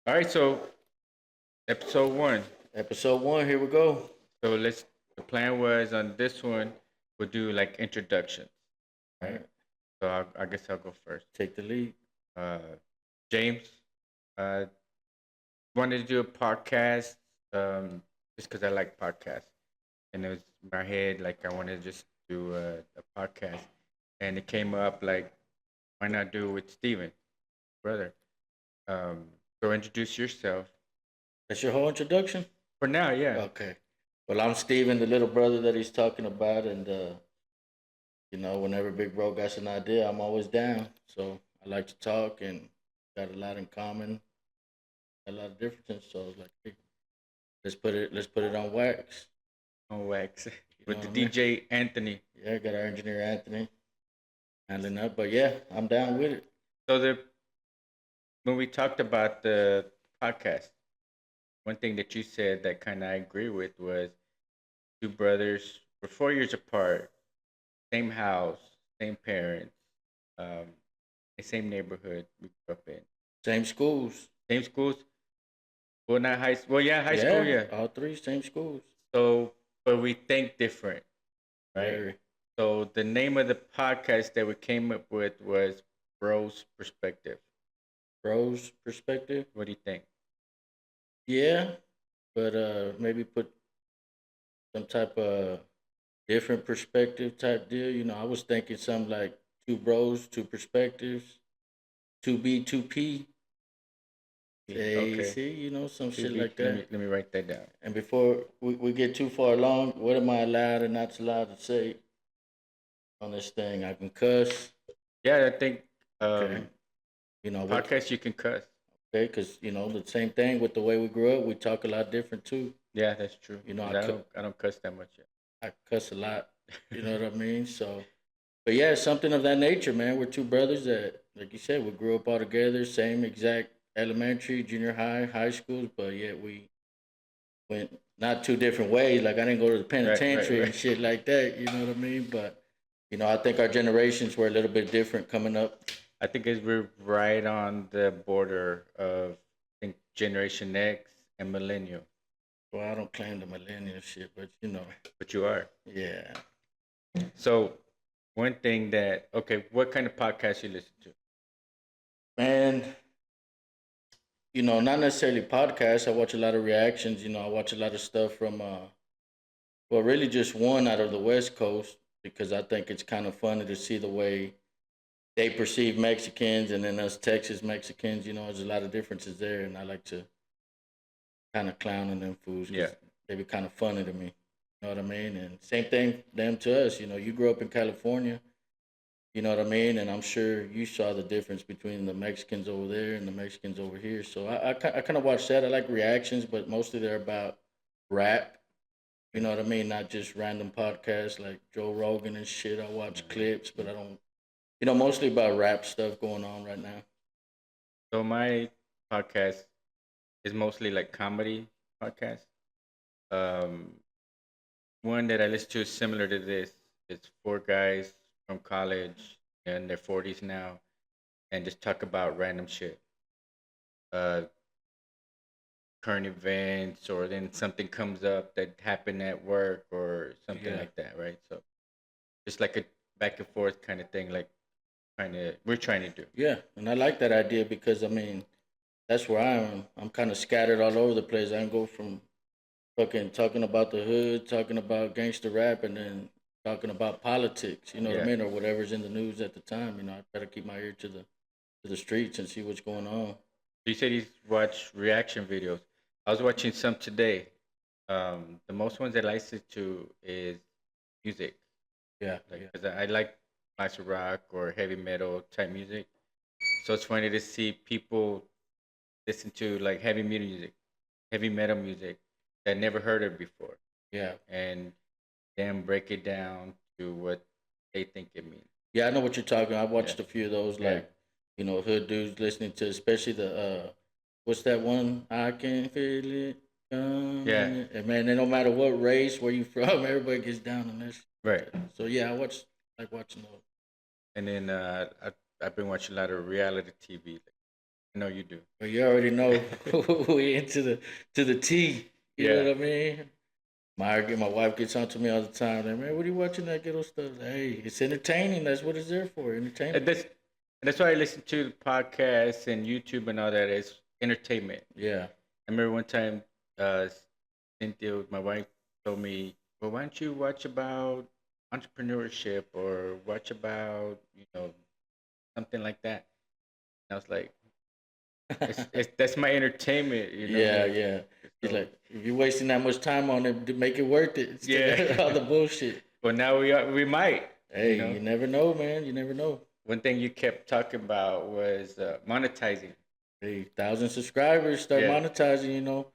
All right, so episode one. Episode one, here we go. So let's. The plan was on this one we'll do like introductions. All Right. right, So I guess I'll go first. take the lead. Uh, James, uh, wanted to do a podcast. Just because I like podcasts, and it was in my head like I wanted to just do a podcast, and it came up like why not do it with Steven, brother? Um, so introduce yourself. That's your whole introduction? For now, yeah. Okay. Well, I'm Steven, the little brother that he's talking about. And, whenever Big Bro got an idea, I'm always down. So I like to talk and got a lot in common, a lot of differences. So I was like, hey, let's put it on wax. On wax You know with what the I mean? DJ Anthony. Yeah, got our engineer Anthony handling up. But yeah, I'm down with it. So when we talked about the podcast, one thing that you said that kind of I agree with was two brothers were 4 years apart, same house, same parents, um, the same neighborhood we grew up in, Same schools. same schools. Well, not high. Well, yeah, high school, Yeah, yeah. all three same schools. So, but we think different, right? Very. So the name of the podcast that we came up with was Bros Perspective. Bros perspective. What do you think? Yeah, but maybe put some type of different perspective type deal. I was thinking something like two bros, two perspectives, two B, two P. Hey, Okay. see, some To shit be, like that. let me write that down. And before we get too far along, what am I allowed and not allowed to say on this thing? I can cuss. Yeah, I think Okay. What? podcast you can cuss. Okay, because the same thing with the way we grew up, we talk a lot different too. Yeah, that's true. You know, 'Cause I don't cuss that much yet. I cuss a lot. You know what I mean? So, but yeah, something of that nature, man. We're two brothers that, like you said, we grew up all together, same exact elementary, junior high, high schools, but yet we went not two different ways. Like I didn't go to the penitentiary and Right. shit like that. You know what I mean? But I think our generations were a little bit different coming up. I think we're right on the border of I think Generation X and Millennial. Well, I don't claim the millennial shit, but But you are. yeah, So one thing that okay, what kind of podcast you listen to? man. Not necessarily podcasts. I watch a lot of reactions. I watch a lot of stuff from well, really just one out of the West Coast because I think it's kind of funny to see the way they perceive Mexicans and then us Texas Mexicans. There's a lot of differences there, and I like to kind of clown on them fools Yeah. because they be kind of funny to me. You know what I mean? And same thing them to us. You grew up in California. You know what I mean? And I'm sure you saw the difference between the Mexicans over there and the Mexicans over here. So I kind of watch that. I like reactions, but mostly they're about rap. You know what I mean? Not just random podcasts like Joe Rogan and shit. I watch clips, but I don't. Mostly about rap stuff going on right now. So my podcast is mostly like comedy podcast. Um, one that I listen to is similar to this. It's four guys from college in their 40s now, and just talk about random shit, uh, current events, or then something comes up that happened at work or something Yeah, like that, right? So just like a back and forth kind of thing, like we're trying to do. yeah, and I like that idea because I mean that's where I am. I'm kind of scattered all over the place. I can go from fucking talking about the hood, talking about gangster rap, and then talking about politics. You know what I Yeah. mean, or whatever's in the news at the time. I better keep my ear to the streets and see what's going on. You said you watch reaction videos. I was watching some today. The most ones that I listen to is music, Yeah, like yeah, because I like classic rock or heavy metal type music. So it's funny to see people listen to like heavy metal music that never heard it before, yeah, and then break it down to what they think it means. yeah. I know what you're talking. I Yeah, watched a few of those, yeah, like hood dudes listening to, especially the what's that one? I can feel it yeah. coming. And man, no matter what race, where you from, everybody gets down on this. Right. So yeah, like watching those. And then I've been watching a lot of reality TV, like I know you do. But you already know we into the to the T. You know Yeah. what I mean? My wife gets on to me all the time. Like, man, what are you watching that ghetto stuff? Like, hey, it's entertaining. That's what it's there for. And Entertainment. that's why I listen to podcasts and YouTube and all that. It's entertainment. Yeah. I remember one time, uh, Cynthia, my wife, told me, "Well, why don't you watch about entrepreneurship or watch about something like that?" And I was like, "It's that's my entertainment, you know." Yeah, yeah. He's So like, if you're wasting that much time on it, to make it worth it instead of all yeah. the bullshit. Well, now we might, you Hey, know. you never know, man. You never know. One thing you kept talking about was monetizing. Hey, 1,000 subscribers, start Yeah. monetizing.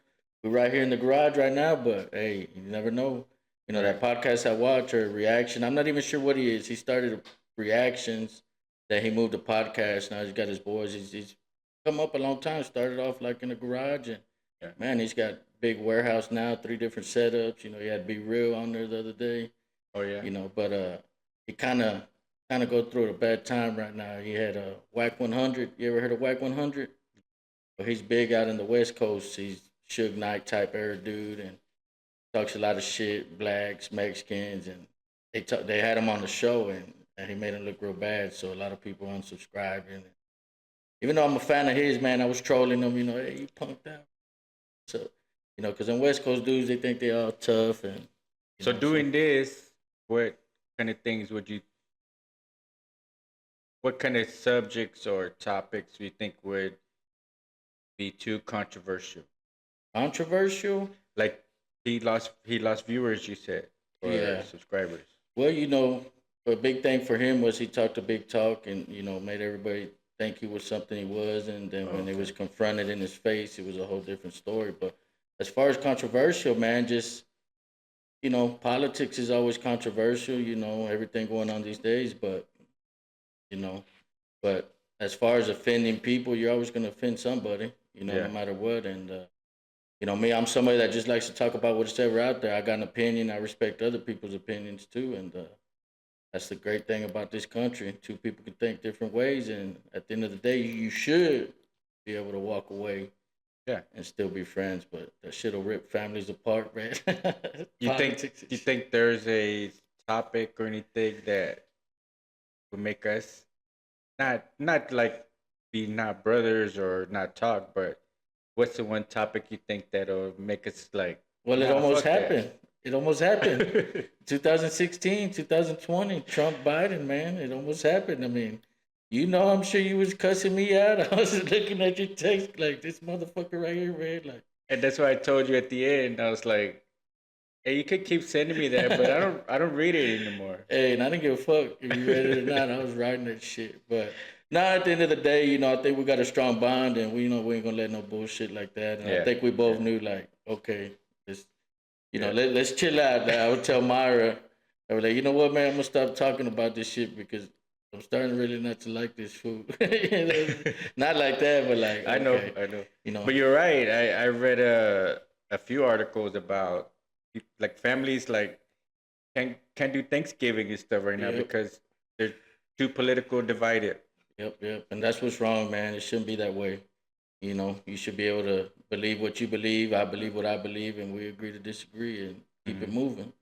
We're right here in the garage right now, but hey, you never know. That Right. podcast I watch or reaction. I'm not even sure what he is. He started reactions, that he moved to podcast. Now he's got his boys. He's come up a long time. Started off like in the garage, and Yeah. man, he's got big warehouse now, 3 different setups. He had Be Real on there the other day. Oh yeah. But he kind of go through a bad time right now. He had a Whack 100. You ever heard of Whack 100? Well, he's big out in the West Coast. He's Suge Knight type era dude, and talks a lot of shit, blacks, Mexicans, and they had him on the show, and he made him look real bad. So a lot of people unsubscribed, and even though I'm a fan of his, man, I was trolling him. Hey, you punked out. So because in West Coast dudes, they think they all tough, and So so doing this, what kind of things what kind of subjects or topics do you think would be too controversial? controversial. Like he lost viewers, you said, or Yeah. subscribers. Well, a big thing for him was he talked a big talk and, made everybody think he was something he was. And then when it Okay. was confronted in his face, it was a whole different story. But as far as controversial, man, just, politics is always controversial, everything going on these days. You know, but as far as offending people, you're always going to offend somebody, no Yeah. matter what. And, me, I'm somebody that just likes to talk about what's ever out there. I got an opinion. I respect other people's opinions too. And, that's the great thing about this country. Two people can think different ways, and at the end of the day, you should be able to walk away Yeah. and still be friends. But that shit'll rip families apart, man. You think Politics. you think there's a topic or anything that would make us not like be not brothers or not talk, but what's the one topic you think that'll make us like, Well, it nah, almost fuck happened. It almost happened. that? 2016, 2020, Trump Biden, man. It almost happened. I mean, I'm sure you was cussing me out. I was looking at your text like this motherfucker right here, man. Like, And that's why I told you at the end. I was like, "Hey, you could keep sending me that, but I don't read it anymore." hey, and I didn't give a fuck if you read it or not. I was writing that shit. But now at the end of the day, I think we got a strong bond, and we ain't gonna let no bullshit like that. And I Yeah. think we both Yeah. knew, like, okay, let's Yeah. let's chill out. Like, I would tell Myra, I was like, you know what, man, I'm gonna stop talking about this shit because I'm starting really not to like this food. Not like that, but like, I know, okay, I know. you know, But you're right. I read a few articles about like families like can't do Thanksgiving and stuff right now yep, because they're too political divided. yep, and that's what's wrong, man. It shouldn't be that way. You should be able to believe what you believe. I believe what I believe, and we agree to disagree and keep it Hmm. moving.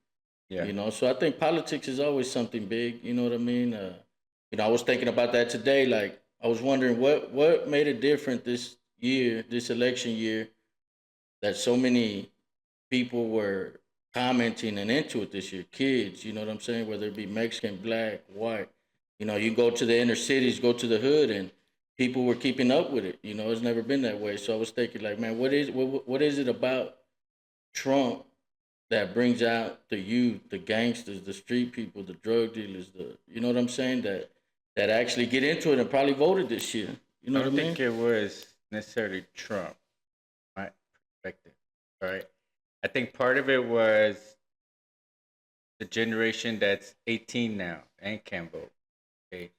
Yeah. So I think politics is always something big. You know what I mean? I was thinking about that today. Like, I was wondering what made it different this year, this election year, that so many people were commenting and into it this year. Kids, you know what I'm saying? Whether it be Mexican, black, white. You go to the inner cities, go to the hood, and people were keeping up with it. It's never been that way. So I was thinking, like, man, what is it about Trump that brings out the youth, the gangsters, the street people, the drug dealers, you know what I'm saying? That actually get into it and probably voted this year. You know I what I don't mean? think it was necessarily Trump, my perspective. All right. I think part of it was the generation that's 18 now and can vote. Okay.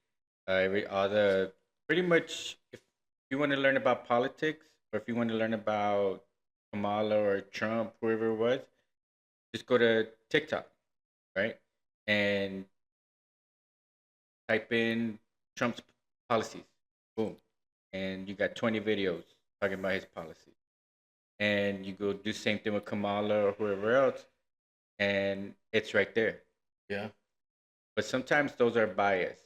All the pretty much if you want to learn about politics or if you want to learn about Kamala or Trump, whoever it was, just go to TikTok, right? And type in Trump's policies. Boom. and you got 20 videos talking about his policy. And you go do same thing with Kamala or whoever else, and it's right there. Yeah. But sometimes those are biased,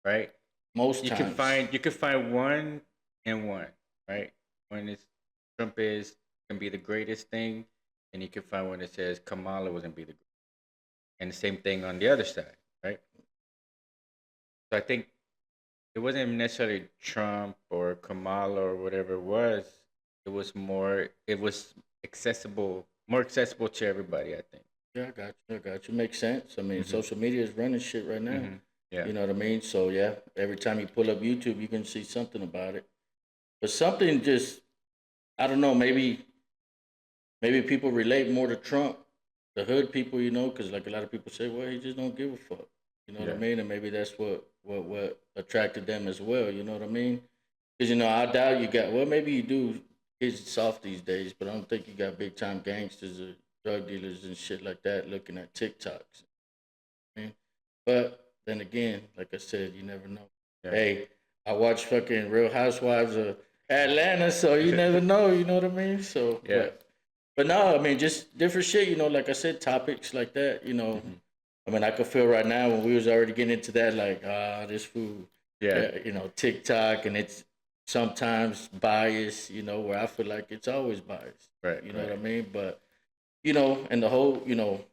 right? Most You can times. find one and one, right? One is Trump is gonna be the greatest thing, and you can find one that says Kamala was gonna be the greatest. And the same thing on the other side, right? So I think it wasn't necessarily Trump or Kamala or whatever it was. It was more accessible to everybody, I think. Yeah, I got you. I got you. Makes sense. I mean, Hmm. social media is running shit right now. Hmm. Yeah. You know what I mean? So yeah, every time you pull up YouTube, you can see something about it. But something just, I don't know. Maybe people relate more to Trump, the hood people, you know, because like a lot of people say, well, he just don't give a fuck. You know what I Yeah. mean? And maybe that's what attracted them as well. You know what I mean? Because I doubt you got. Well, maybe you do. Kids soft these days, but I don't think you got big time gangsters or drug dealers and shit like that looking at TikToks. Man. But then again, like I said, you never know. Yeah. Hey, I watch fucking Real Housewives of Atlanta, so you never know. You know what I mean? So, Yeah. but no, I mean just different shit. Like I said, topics like that. Hmm. I mean, I could feel right now when we was already getting into that, like this food, Yeah. TikTok, and it's sometimes biased. Where I feel like it's always biased. Right. You know what I Right. mean? But and the whole,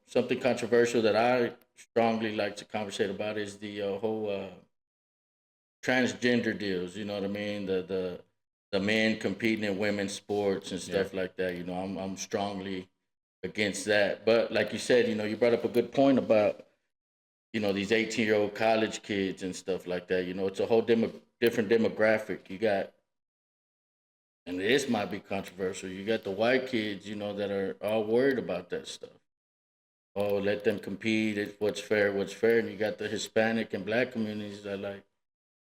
something controversial that I strongly like to conversate about is the whole transgender deals. You know what I mean? The men competing in women's sports and Yeah. stuff like that. I'm strongly against that. But like you said, you brought up a good point about these 18-year-old college kids and stuff like that. It's a whole different demographic. You got, and this might be controversial. You got the white kids, that are all worried about that stuff. Oh, let them compete. It's what's fair, what's fair. And you got the Hispanic and Black communities that like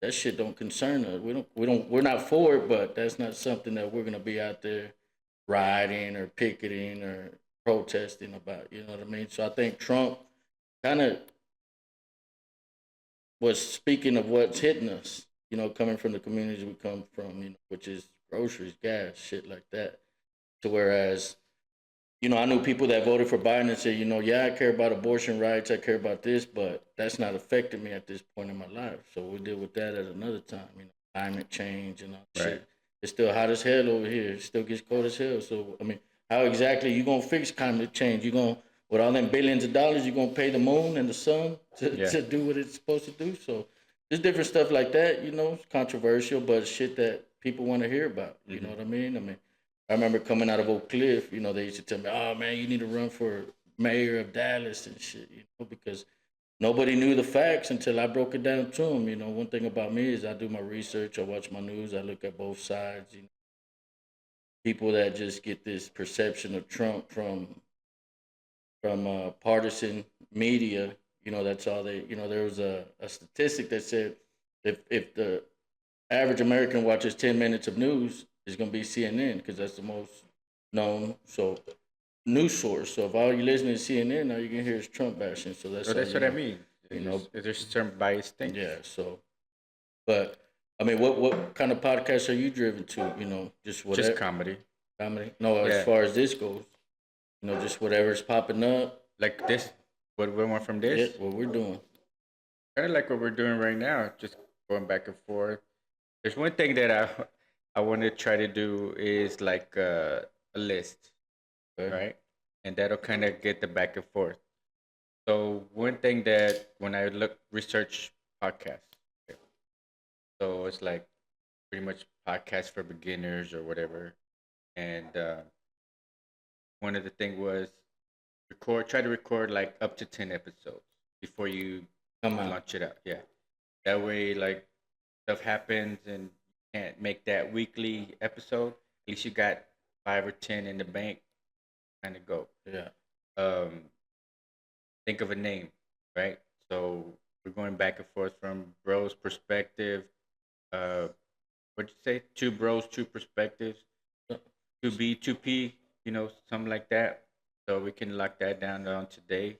that shit don't concern us. We're not for it, but that's not something that we're gonna be out there rioting or picketing or protesting about. You know what I mean? So I think Trump kind of was speaking of what's hitting us. Coming from the communities we come from, which is groceries, gas, shit like that. To whereas I knew people that voted for Biden and said, yeah, I care about abortion rights, I care about this, but that's not affecting me at this point in my life. So we'll deal with that at another time. Climate change and all Right. shit. It's still hot as hell over here. It still gets cold as hell. So I mean, how exactly you gonna fix climate change? You gonna with all them billions of dollars, you gonna pay the moon and the sun to, Yeah. to do what it's supposed to do? So there's different stuff like that. It's controversial, but shit that people want to hear about. You know Hmm. what I mean? I remember coming out of Oak Cliff, they used to tell me, "Oh man, you need to run for mayor of Dallas and shit," because nobody knew the facts until I broke it down to them. One thing about me is I do my research, I watch my news, I look at both sides. People that just get this perception of Trump from partisan media, that's all they. There was a statistic that said if the average American watches 10 minutes of news, it's gonna be CNN because that's the most known news source. So if all you listening to CNN, all you can hear is Trump bashing. So that's So all that's you what I know. mean. You know, There's some biased things. yeah. So, but I mean, what kind of podcast are you driven to? Just Just whatever comedy. comedy. No, as Yeah. far as this goes, just whatever's popping up. Like this. What we want from this? Yeah, what we're doing. Kind of like what we're doing right now. Just going back and forth. There's one thing that I want to try to do is like a list, Okay. right? And that'll kind of get the back and forth. So one thing that when I look research podcasts, okay, so it's like pretty much podcasts for beginners or whatever. And one of the thing was try to record like up to 10 episodes before you Come on. launch it out. Yeah, that way like stuff happens and you can't make that weekly episode. At least you got 5 or 10 in the bank, kind of go. Yeah. Um, think of a name, right? So we're going back and forth from bro's perspective. Uh, what'd you say? Two bros, two perspectives. Two B, two P. Something like that. So we can lock that down on today.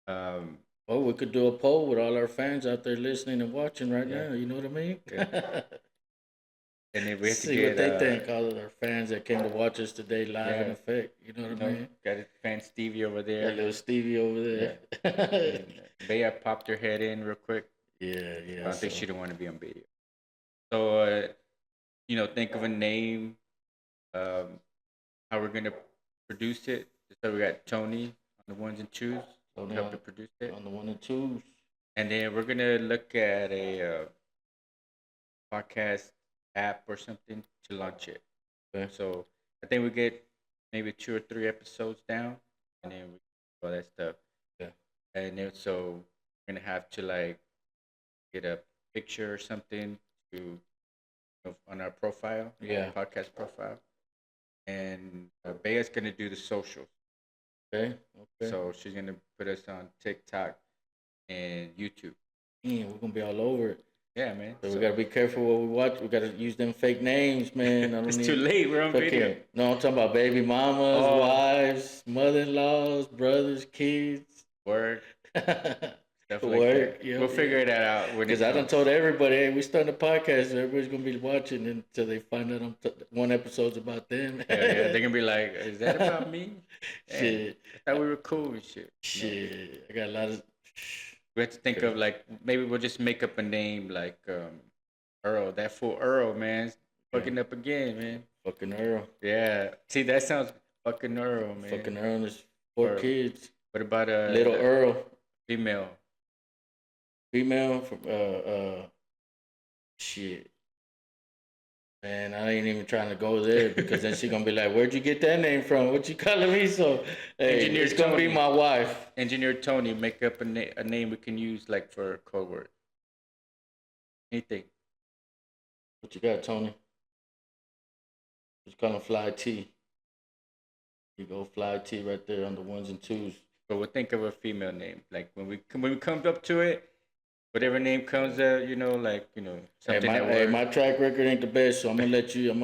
Um, Well, we could do a poll with all our fans out there listening and watching right Yeah. now. You know what I mean? Yeah. And then we have to See what get they think. All of our fans that came to watch us today live in yeah, effect. You know what I mean? got a fan Stevie over Got there. little Stevie over Yeah. there. And Bea popped her head in real quick. Yeah, I yeah. don't think So, she didn't want to be on video. So think of a name, how we're gonna produce it. So we got Tony on the ones and twos so to help now to produce it, on the 1 and 2s. and then we're gonna look at a podcast app or something to launch it. Okay. So I think we get maybe 2 or 3 episodes down, and then we all that stuff. Yeah. And then so we're gonna have to like get a picture or something to on our profile, Yeah. podcast profile, and Bea's gonna do the socials. Okay. Okay. So she's gonna put us on TikTok and YouTube. Man, we're gonna be all over it. Yeah, man. So we gotta be careful what we watch. We gotta use them fake names, man. I don't It's need too late. We're on video. fucking. No, I'm talking about baby mamas, Oh. wives, mother-in-laws, brothers, kids. Work, stuff like Work, that. yeah, We'll figure yeah. it out when it Because I done comes. told everybody, hey, we starting a podcast. So everybody's gonna be watching until they find out one episode's about them. Yeah, they're gonna be like, "Is that about me?" Damn, Shit, I thought we were cool and shit. shit. I got a lot of. We have to think of like maybe we'll just make up a name like Earl. That fool Earl, man, fucking up again, man. Fucking Earl. Yeah. See, that sounds fucking Earl, man. Fucking Earl and his 4 Earl. kids. What about Little Earl. female? Female from shit. Man, I ain't even trying to go there because then she gonna be like, "Where'd you get that name from? What you calling me?" So, hey, Engineer it's gonna be Tony. my wife. Engineer Tony, make up a name we can use like for a code word. Anything. What you got, Tony? Just call him Fly T. You go Fly T right there on the 1s and 2s. But we'll think of a female name. Like when we come up to it, whatever name comes out, like Hey, something that works. my track record ain't the best, so I'm gonna let you. Come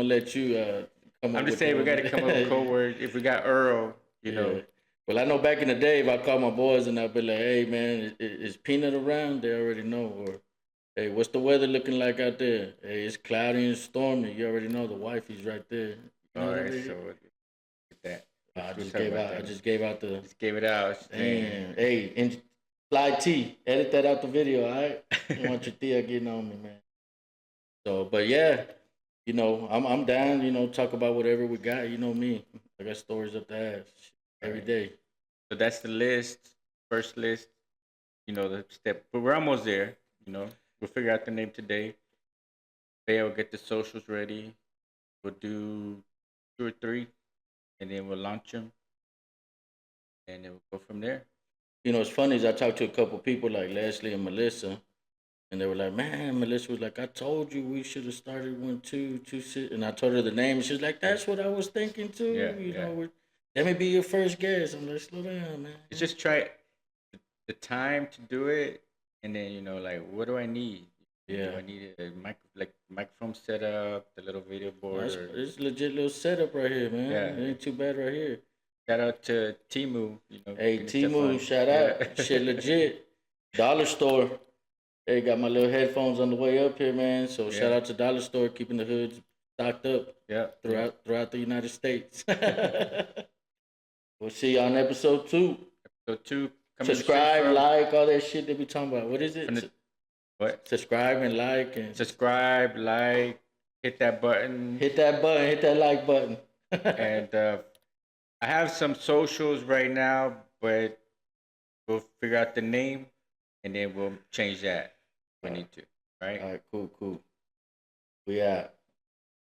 I'm up just with saying we the- got to come up with a code word. If we got Earl, Yeah. Well, I know back in the day, if I call my boys and I'd be like, "Hey, man, is Peanut around?" They already know. Or, "Hey, what's the weather looking like out there?" "Hey, it's cloudy and stormy." You already know the wifey's right there. You know All what I right, mean? so with that. I just Sorry gave about out. I that. just gave out the. Just gave it out. Damn. Hey, and Fly T, edit that out the video, all right? I don't want your Thea getting on me, man. So, but yeah, I'm down. Talk about whatever we got. You know me. I got stories up the ass every Right. day. So that's the list. First list. The step, but we're almost there. We'll figure out the name today. Bea will get the socials ready. We'll do 2 or 3, and then we'll launch them, and then we'll go from there. It's funny is I talked to a couple people like Leslie and Melissa, and they were like, "Man," Melissa was like, "I told you we should have started 1, 2, 2, 6," and I told her the name, and she's like, "That's what I was thinking too." Yeah, Let me be your first guest. I'm like, "Slow down, man." It's just try the time to do it, and then like, what do I need? Yeah. I need a microphone setup, the little video board. It's legit little setup right here, man. Yeah. It ain't too bad right here. Shout out to Timu. Hey, getting stuff Timu, on. shout out. Shit legit. Dollar Store. Hey, got my little headphones on the way up here, man. So shout Yeah. out to Dollar Store, keeping the hoods stocked up Yeah. throughout the United States. We'll see you on episode 2. So 2. coming Subscribe, straight from- like, all that shit they be talking about. What is it? from the- What? Subscribe and like and Subscribe, like, hit that button, hit that button, hit that like button. and I have some socials right now, but we'll figure out the name, and then we'll change that if we need to. Right? All right, cool. We out.